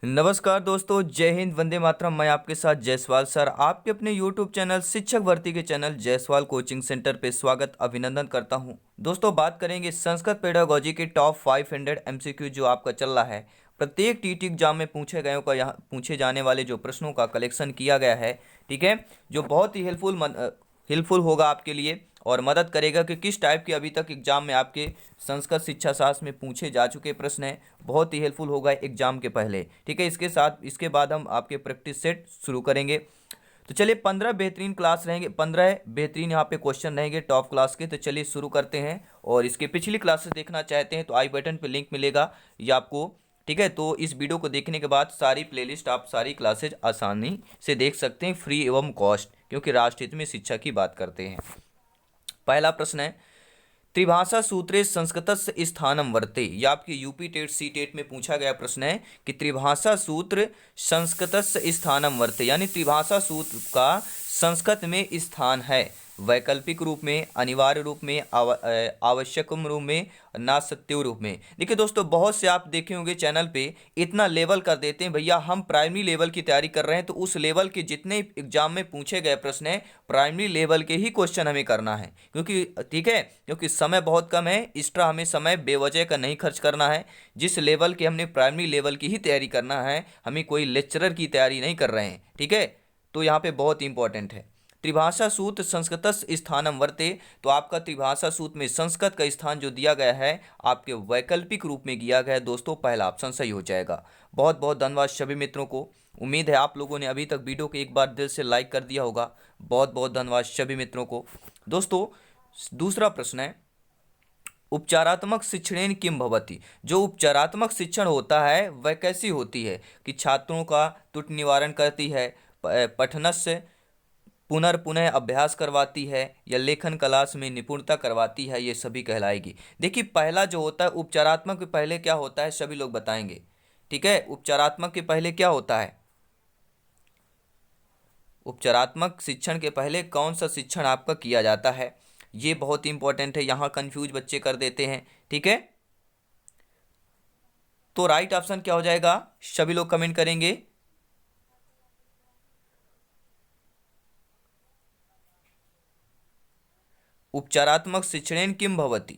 नमस्कार दोस्तों, जय हिंद, वंदे मातरम। मैं आपके साथ जायसवाल सर आपके अपने YouTube चैनल शिक्षक भर्ती के चैनल जायसवाल कोचिंग सेंटर पे स्वागत अभिनंदन करता हूं। दोस्तों, बात करेंगे संस्कृत पेडागोजी के टॉप 500 MCQ जो आपका चल रहा है। प्रत्येक टीटी एग्जाम में पूछे गए का यहाँ पूछे जाने वाले जो प्रश्नों का कलेक्शन किया गया है, ठीक है, जो बहुत ही हेल्पफुल होगा आपके लिए और मदद करेगा कि किस टाइप के अभी तक एग्जाम में आपके संस्कृत शिक्षा शास्त्र में पूछे जा चुके प्रश्न हैं। बहुत ही हेल्पफुल होगा एग्जाम के पहले, ठीक है। इसके बाद हम आपके प्रैक्टिस सेट शुरू करेंगे। तो चलिए, 15 बेहतरीन क्लास रहेंगे, 15 बेहतरीन यहाँ पे क्वेश्चन रहेंगे टॉप क्लास के। तो चलिए शुरू करते हैं। और इसके पिछली क्लासेस देखना चाहते हैं तो आई बटन पे लिंक मिलेगा ये आपको, ठीक है। तो इस वीडियो को देखने के बाद सारी प्लेलिस्ट आप सारी क्लासेज आसानी से देख सकते हैं, फ्री एवं कॉस्ट, क्योंकि राष्ट्रहित में शिक्षा की बात करते हैं। पहला प्रश्न है, त्रिभाषा सूत्रे संस्कृतस्य स्थानम वर्ते। यह आपके यूपी टेट सी टेट में पूछा गया प्रश्न है कि त्रिभाषा सूत्र संस्कृतस्य स्थानम वर्ते, यानी त्रिभाषा सूत्र का संस्कृत में स्थान है। वैकल्पिक रूप में, अनिवार्य रूप में, आवश्यक रूप में, ना सत्य रूप में। देखिए दोस्तों, बहुत से आप देखे होंगे चैनल पे इतना लेवल कर देते हैं, भैया हम प्राइमरी लेवल की तैयारी कर रहे हैं तो उस लेवल के जितने एग्जाम में पूछे गए प्रश्न हैं प्राइमरी लेवल के ही क्वेश्चन हमें करना है, क्योंकि ठीक है, क्योंकि समय बहुत कम है। एक्स्ट्रा हमें समय बेवजह का नहीं खर्च करना है। जिस लेवल के हमने प्राइमरी लेवल की ही तैयारी करना है, हमें कोई लेक्चरर की तैयारी नहीं कर रहे हैं, ठीक है। तो यहाँ पे बहुत इंपॉर्टेंट है त्रिभाषा सूत्र संस्कृतस्य स्थानम वर्ते। तो आपका त्रिभाषा सूत्र में संस्कृत का स्थान जो दिया गया है आपके वैकल्पिक रूप में दिया गया है। दोस्तों, पहला ऑप्शन सही हो जाएगा। बहुत बहुत धन्यवाद सभी मित्रों को। उम्मीद है आप लोगों ने अभी तक वीडियो को एक बार दिल से लाइक कर दिया होगा। बहुत बहुत धन्यवाद सभी मित्रों को। दोस्तों, दूसरा प्रश्न है, उपचारात्मक शिक्षणेन किम भवति। जो उपचारात्मक शिक्षण होता है वह कैसी होती है कि छात्रों का त्रुटि निवारण करती है, पठनस्य पुनः अभ्यास करवाती है, या लेखन कलास में निपुणता करवाती है, ये सभी कहलाएगी। देखिए, पहला जो होता है उपचारात्मक के पहले क्या होता है सभी लोग बताएंगे, ठीक है। उपचारात्मक के पहले क्या होता है? उपचारात्मक शिक्षण के पहले कौन सा शिक्षण आपका किया जाता है, ये बहुत इंपॉर्टेंट है। यहाँ कंफ्यूज बच्चे कर देते हैं, ठीक है। तो राइट ऑप्शन क्या हो जाएगा, सभी लोग कमेंट करेंगे। उपचारात्मक शिक्षणेन किम भवति।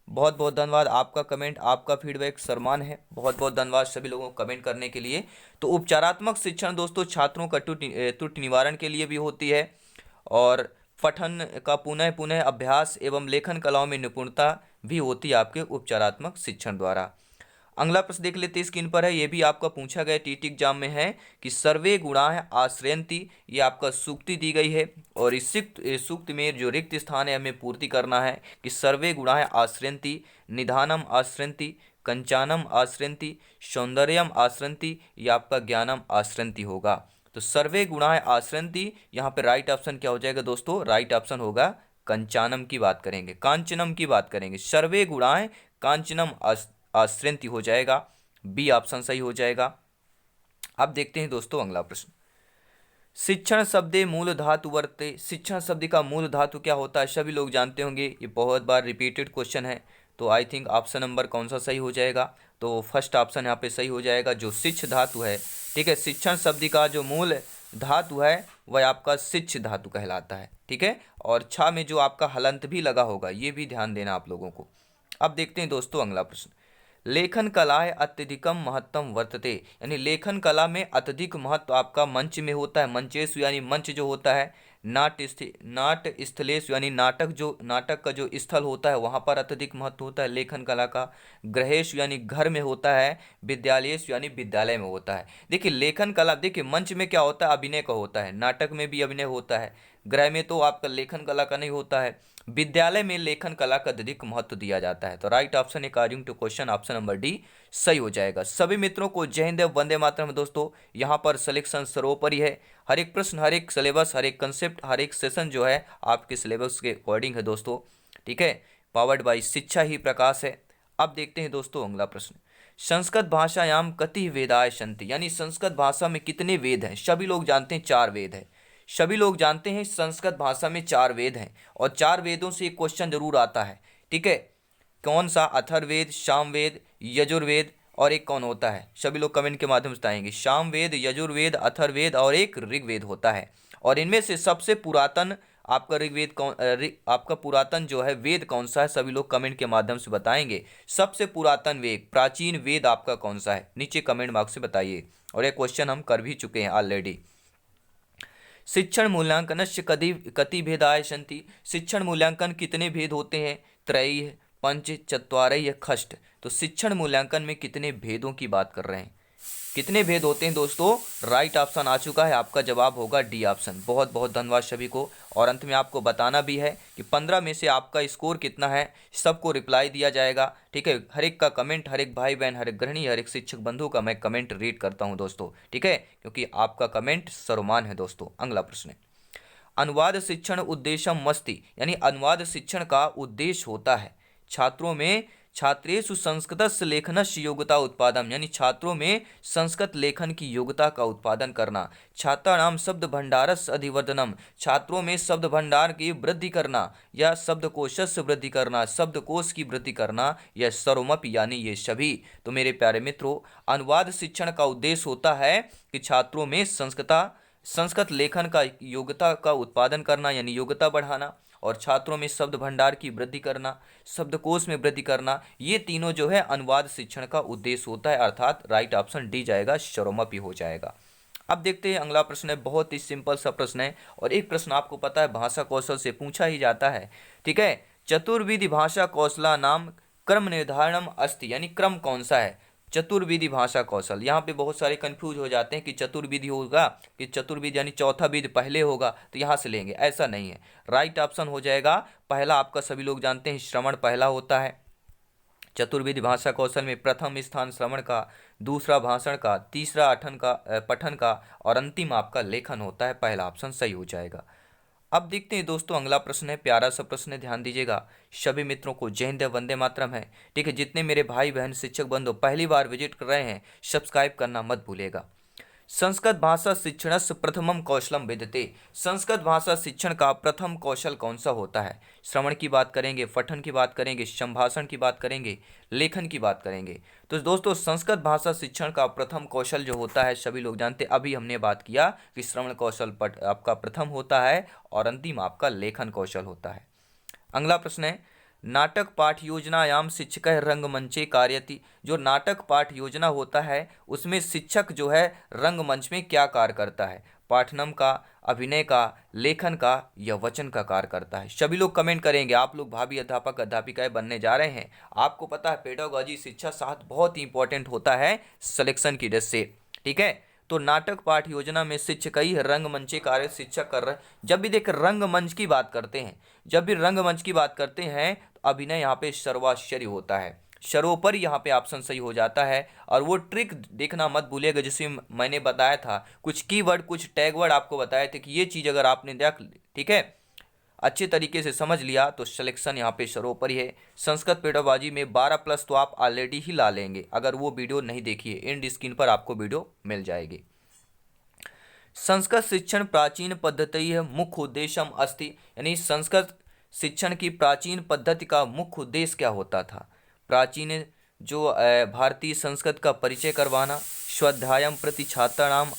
बहुत बहुत धन्यवाद, आपका कमेंट, आपका फीडबैक सम्मान है। बहुत बहुत धन्यवाद सभी लोगों को कमेंट करने के लिए। तो उपचारात्मक शिक्षण दोस्तों छात्रों का त्रुटि निवारण के लिए भी होती है, और पठन का पुनः पुनः अभ्यास एवं लेखन कलाओं में निपुणता भी होती है आपके उपचारात्मक शिक्षण द्वारा। अगला प्रश्न देख लेते हैं, स्क्रीन पर है, ये भी आपका पूछा गया टीटी एग्जाम में है कि सर्वे गुणाः आश्रयन्ति। ये आपका सूक्ति दी गई है और इस सूक्त में जो रिक्त स्थान है हमें पूर्ति करना है कि सर्वे गुणाः आश्रयन्ति, निधानम आश्रयन्ति, कंचानम आश्रयन्ति, सौंदर्यम आश्रयन्ति, या आपका ज्ञानम आश्रयन्ति होगा। तो सर्वे गुणाः आश्रयन्ति, यहाँ पे राइट ऑप्शन क्या हो जाएगा दोस्तों? राइट ऑप्शन होगा कंचानम की बात करेंगे, कांचनम की बात करेंगे। सर्वे गुणाः कांचनम आश्रयन्ति हो जाएगा, बी ऑप्शन सही हो जाएगा। अब देखते हैं दोस्तों अगला प्रश्न, शिक्षण शब्दे मूल धातु वर्ते। शिक्षण शब्द का मूल धातु क्या होता है सभी लोग जानते होंगे, ये बहुत बार रिपीटेड क्वेश्चन है। तो आई थिंक ऑप्शन नंबर कौन सा सही हो जाएगा? तो फर्स्ट ऑप्शन यहाँ पे सही हो जाएगा, जो शिक्ष धातु है, ठीक है। शिक्षण शब्द का जो मूल धातु है वह आपका शिक्ष धातु कहलाता है, ठीक है। और छा में जो आपका हलंत भी लगा होगा, ये भी ध्यान देना आप लोगों को। अब देखते हैं दोस्तों अगला प्रश्न, लेखन कलाएं अत्यधिकम महत्तम वर्तते। यानी लेखन कला में अत्यधिक महत्व आपका मंच में होता है। मंचेशु यानी मंच जो होता है, नाट्य स्थलेशु यानी नाटक का जो स्थल होता है वहाँ पर अत्यधिक महत्व होता है लेखन कला का। गृहेशु यानी घर में होता है, विद्यालयेशु यानी विद्यालय में होता है। देखिए लेखन कला, देखिए मंच में क्या होता है, अभिनय का होता है, नाटक में भी अभिनय होता है, गृह में तो आपका लेखन कला का नहीं होता है, विद्यालय में लेखन कला का अधिक महत्व दिया जाता है। तो right option according to question option number D सही हो जाएगा। सभी मित्रों को जय हिंद वंदे मातरम। दोस्तों यहाँ पर सिलेक्शन सर्वोपरि है, हर एक प्रश्न, हर एक सिलेबस, हर एक कंसेप्ट, हर एक सेशन जो है आपके सिलेबस के अकॉर्डिंग है दोस्तों, ठीक है। पावर्ड बाई शिक्षा ही प्रकाश है। अब देखते हैं दोस्तों अगला प्रश्न, संस्कृत भाषायाम कति वेदाय सन्ति। यानी संस्कृत भाषा में कितने वेद हैं? सभी लोग जानते हैं 4 वेद है। सभी लोग जानते हैं संस्कृत भाषा में 4 वेद हैं, और 4 वेदों से एक क्वेश्चन जरूर आता है, ठीक है। कौन सा? अथर्ववेद, सामवेद, यजुर्वेद और एक कौन होता है? सभी लोग कमेंट के माध्यम से बताएंगे। सामवेद, यजुर्वेद, अथर्ववेद और एक ऋग्वेद होता है। और इनमें से सबसे पुरातन आपका ऋग्वेद कौन आपका पुरातन जो है वेद कौन सा है? सभी लोग कमेंट के माध्यम से बताएंगे। सबसे पुरातन वेद, प्राचीन वेद आपका कौन सा है? नीचे कमेंट बॉक्स से बताइए। और ये क्वेश्चन हम कर भी चुके हैं ऑलरेडी। शिक्षण मूल्यांकनस्य कति भेदाय सन्ति। शिक्षण मूल्यांकन कितने भेद होते हैं? त्रयी, पंच, चत्वारई या खष्ट। तो शिक्षण मूल्यांकन में कितने भेदों की बात कर रहे हैं? कितने भेद होते हैं दोस्तों? राइट ऑप्शन आ चुका है, आपका जवाब होगा डी ऑप्शन। बहुत बहुत धन्यवाद सभी को। और अंत में आपको बताना भी है कि 15 में से आपका स्कोर कितना है, सबको रिप्लाई दिया जाएगा। ठीक है, हर एक का कमेंट, हर एक भाई बहन, हर एक गृहिणी, हर एक शिक्षक बंधु का मैं कमेंट रीड करता हूं दोस्तों। ठीक है, क्योंकि आपका कमेंट सर्वमान है दोस्तों। अगला प्रश्न है, अनुवाद शिक्षण उद्देश्यम अस्ति, यानी अनुवाद शिक्षण का उद्देश्य होता है छात्रों में छात्रेषु संस्कृतस्य लेखनस्य योग्यता उत्पादन, यानी छात्रों में संस्कृत लेखन की योग्यता का उत्पादन करना। छात्राणाम शब्द भंडारस्य अधिवर्धनम, छात्रों में शब्द भंडार की वृद्धि करना, या शब्दकोशस्य वृद्धि करना, शब्दकोश की वृद्धि करना, या सर्वमपि, यानी ये सभी। तो मेरे प्यारे मित्रों, अनुवाद शिक्षण का उद्देश्य होता है कि छात्रों में संस्कृत लेखन का योग्यता का उत्पादन करना, यानी योग्यता बढ़ाना, और छात्रों में शब्द भंडार की वृद्धि करना, शब्दकोश में वृद्धि करना। ये तीनों जो है अनुवाद शिक्षण का उद्देश्य होता है, अर्थात राइट ऑप्शन डी जाएगा, सर्वमपि हो जाएगा। अब देखते हैं अगला प्रश्न है, बहुत ही सिंपल सा प्रश्न है। और एक प्रश्न आपको पता है भाषा कौशल से पूछा ही जाता है। ठीक है, चतुर्विधि भाषा कौशला नाम क्रम निर्धारणम अस्ति, यानी क्रम कौन सा है? चतुर्विधि भाषा कौशल। यहाँ पे बहुत सारे कंफ्यूज हो जाते हैं कि चतुर्विधि होगा कि चतुर्विधि यानी चौथा विधि पहले होगा, तो यहाँ से लेंगे, ऐसा नहीं है। राइट ऑप्शन हो जाएगा पहला, आपका सभी लोग जानते हैं श्रवण पहला होता है। चतुर्विधि भाषा कौशल में प्रथम स्थान श्रवण का, दूसरा भाषण का, तीसरा पठन का, और अंतिम आपका लेखन होता है। पहला ऑप्शन सही हो जाएगा। अब देखते हैं दोस्तों अगला प्रश्न है, प्यारा सा प्रश्न है, ध्यान दीजिएगा। सभी मित्रों को जय हिंद, वंदे मातरम है। ठीक है, जितने मेरे भाई बहन शिक्षक बंधु पहली बार विजिट कर रहे हैं, सब्सक्राइब करना मत भूलिएगा। संस्कृत भाषा शिक्षणस्य प्रथमम कौशलम विद्यते, संस्कृत भाषा शिक्षण का प्रथम कौशल कौन सा होता है? श्रवण की बात करेंगे, पठन की बात करेंगे, संभाषण की बात करेंगे, लेखन की बात करेंगे। तो दोस्तों संस्कृत भाषा शिक्षण का प्रथम कौशल जो होता है सभी लोग जानते हैं, अभी हमने बात किया कि श्रवण कौशल आपका प्रथम होता है और अंतिम आपका लेखन कौशल होता है। अगला प्रश्न है, नाटक पाठ योजनायाम शिक्षक रंगमंचे कार्यति, जो नाटक पाठ योजना होता है उसमें शिक्षक जो है रंगमंच में क्या कार्य करता है? पाठनम का, अभिनय का, लेखन का, या वचन का कार्य करता है? सभी लोग कमेंट करेंगे। आप लोग भावी अध्यापक अध्यापिकाएं बनने जा रहे हैं, आपको पता है पेडागोजी शिक्षा साथ बहुत ही इंपॉर्टेंट होता है सिलेक्शन की दृष्टि से। ठीक है, तो नाटक पाठ योजना में शिक्षक ही रंगमंचे कार्य शिक्षक कर रहे हैं। जब भी देख रंगमंच की बात करते हैं, जब भी रंगमंच की बात करते हैं तो अभिनय यहाँ पे सर्वाश्चर्य होता है, सर्वोपरि यहाँ पे ऑप्शन सही हो जाता है। और वो ट्रिक देखना मत भूलिएगा, जैसे मैंने बताया था कुछ कीवर्ड, कुछ टैग वर्ड आपको बताए थे कि ये चीज़ अगर आपने देख, ठीक है, अच्छे तरीके से समझ लिया तो सिलेक्शन यहाँ पे सर्वोपरि है। संस्कृत पेडागोजी में 12+ तो आप ऑलरेडी ही ला लेंगे, अगर वो वीडियो नहीं देखिए एंड स्क्रीन पर आपको वीडियो मिल जाएगी। संस्कृत शिक्षण प्राचीन पद्धति है मुख्य उद्देश्यम अस्ति, यानी संस्कृत शिक्षण की प्राचीन पद्धति का मुख्य उद्देश्य क्या होता था? प्राचीन जो भारतीय संस्कृत का परिचय करवाना, स्वाध्यायम प्रति छात्राणाम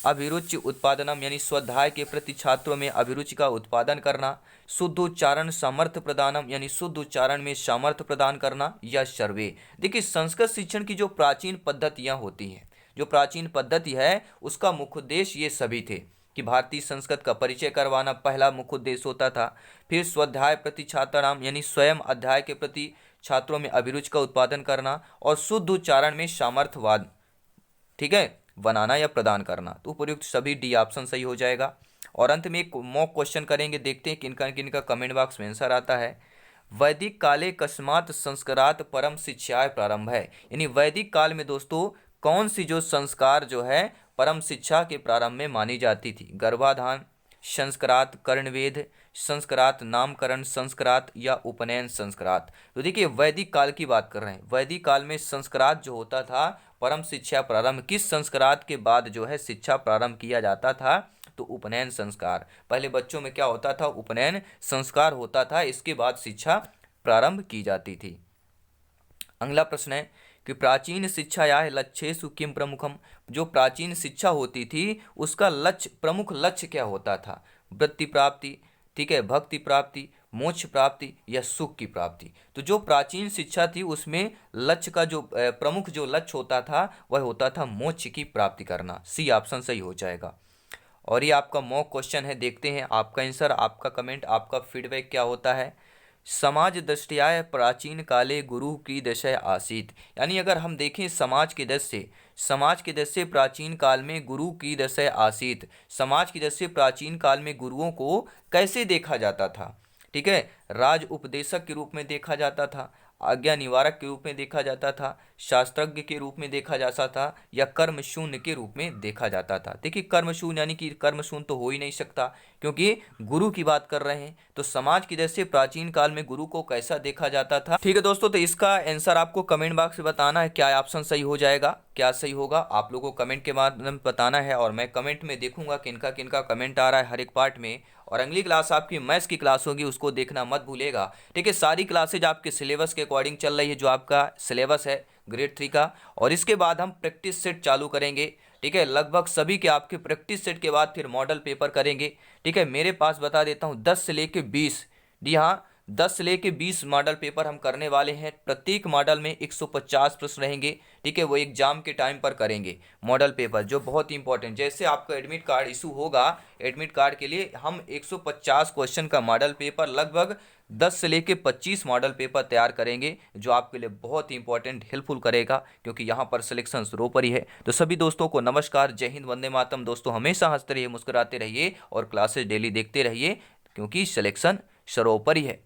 अभिरुचि उत्पादनम, यानी स्वाध्याय के प्रति छात्रों में अभिरुचि का उत्पादन करना, शुद्ध उच्चारण सामर्थ्य प्रदानम, यानी शुद्ध उच्चारण में सामर्थ्य प्रदान करना, या सर्वे। देखिए संस्कृत शिक्षण की जो प्राचीन पद्धतियाँ होती हैं, जो प्राचीन पद्धति है उसका मुख्य उद्देश्य ये सभी थे कि भारतीय संस्कृत का परिचय करवाना पहला मुख्य उद्देश्य होता था। फिर स्वाध्याय प्रति छात्राणाम, यानी स्वयं अध्याय के प्रति छात्रों में अभिरुचि का उत्पादन करना, और शुद्ध उच्चारण में सामर्थ्यवाद, ठीक है, बनाना या प्रदान करना। तो उपयुक्त सभी डी ऑप्शन सही हो जाएगा। और अंत में एक मॉक क्वेश्चन करेंगे, देखते हैं किनका किनका कमेंट बॉक्स में आंसर आता है। वैदिक काले कस्मात संस्कारात परम शिक्षाय प्रारंभ है, यानी वैदिक काल में दोस्तों कौन सी जो संस्कार जो है परम शिक्षा के प्रारंभ में मानी जाती थी? गर्भाधान, संस्कारात कर्णवेद, संस्कारात नामकरण संस्कारात, या उपनयन संस्कारात। तो देखिए वैदिक काल की बात कर रहे हैं, वैदिक काल में संस्कारात जो होता था परम शिक्षा प्रारंभ, किस संस्कारात के बाद जो है शिक्षा प्रारंभ किया जाता था? तो उपनयन संस्कार। पहले बच्चों में क्या होता था? उपनयन संस्कार होता था, इसके बाद शिक्षा प्रारंभ की जाती थी। अगला प्रश्न है, कि प्राचीन शिक्षायाः लक्ष्येषु किम प्रमुखम, जो प्राचीन शिक्षा होती थी उसका लक्ष्य, प्रमुख लक्ष्य क्या होता था? वृत्ति प्राप्ति, ठीक है, भक्ति प्राप्ति, मोक्ष प्राप्ति या सुख की प्राप्ति। तो जो प्राचीन शिक्षा थी उसमें लक्ष्य का जो प्रमुख जो लक्ष्य होता था वह होता था मोक्ष की प्राप्ति करना। सी ऑप्शन सही हो जाएगा। और ये आपका मॉक क्वेश्चन है, देखते हैं आपका आंसर, आपका कमेंट, आपका फीडबैक क्या होता है। समाज दृष्टिया प्राचीन काले गुरु की दशा आसीत, यानी अगर हम देखें समाज के दृष्टि से, समाज के दृष्टि से प्राचीन काल में गुरु की दशा आसीत, समाज की दृष्टि से प्राचीन काल में गुरुओं को कैसे देखा जाता था? ठीक है, राज उपदेशक के रूप में देखा जाता था, आज्ञा निवारक के रूप में देखा जाता था, शास्त्रज्ञ के रूप में देखा जाता था, या कर्म शून्य के रूप में देखा जाता था। देखिए कर्म शून्य यानी कि कर्म शून्य तो हो ही नहीं सकता, क्योंकि गुरु की बात कर रहे हैं। तो समाज की दृष्टि से प्राचीन काल में गुरु को कैसा देखा जाता था? ठीक है दोस्तों, तो इसका आंसर आपको कमेंट बॉक्स में बताना है, क्या ऑप्शन सही हो जाएगा, क्या सही होगा, आप लोगों को कमेंट के माध्यम से बताना है। और मैं कमेंट में देखूंगा किनका किनका कमेंट आ रहा है हर एक पार्ट में। और अगली क्लास आपकी मैथ्स की क्लास होगी, उसको देखना मत भूलेगा। ठीक है, सारी क्लासेज आपके सिलेबस के अकॉर्डिंग चल रही है, जो आपका सिलेबस है ग्रेड 3 का। और इसके बाद हम प्रैक्टिस सेट चालू करेंगे। ठीक है, लगभग सभी के आपके प्रैक्टिस सेट के बाद फिर मॉडल पेपर करेंगे। ठीक है, मेरे पास बता देता हूँ 10 से लेके 20, जी हाँ 10 से लेके 20 मॉडल पेपर हम करने वाले हैं। प्रत्येक मॉडल में 150 प्रश्न रहेंगे। ठीक है, वो एग्जाम के टाइम पर करेंगे मॉडल पेपर, जो बहुत ही इंपॉर्टेंट। जैसे आपका एडमिट कार्ड इशू होगा, एडमिट कार्ड के लिए हम 150 क्वेश्चन का मॉडल पेपर, लगभग 10 से लेके 25 मॉडल पेपर तैयार करेंगे, जो आपके लिए बहुत ही इंपॉर्टेंट हेल्पफुल करेगा, क्योंकि यहाँ पर सिलेक्शन रो पर ही है। तो सभी दोस्तों को नमस्कार, जय हिंद, वंदे मातरम। दोस्तों हमेशा हंसते रहिए, मुस्कुराते रहिए और क्लासेस डेली देखते रहिए, क्योंकि सिलेक्शन सरोपर ही है।